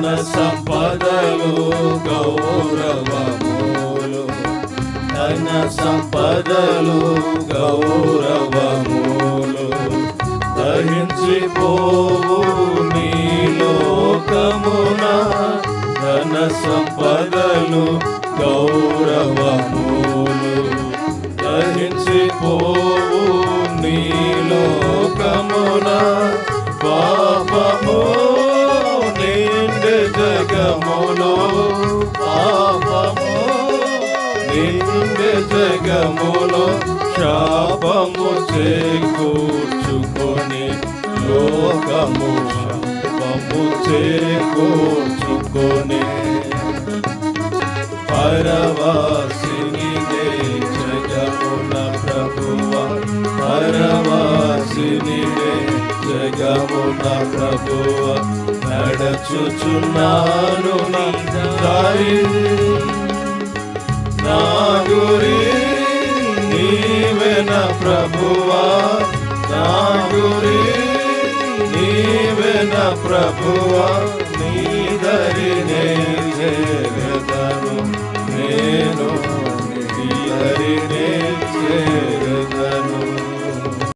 ధన సంపదలు గౌరవములు, ధన సంపదలు గౌరవములు దహించిపోవు నీ లోకమున, ధన సంపదలు గౌరవములు దహించిపోవు నీ లోకమున, పాపము నిండే జగములో, పాపము నిండే జగములో శాపము చేకూర్చుకొని లోకము శాపము చేకూర్చుకొని, పరవాసినిదే జగమున ప్రభువ, పరవాసినిదే జగమున ప్రభువ, నడచుచున్నాను నీ దారి, నా గురి నీవెన ప్రభువా, నా గురి నీవెన ప్రభువా,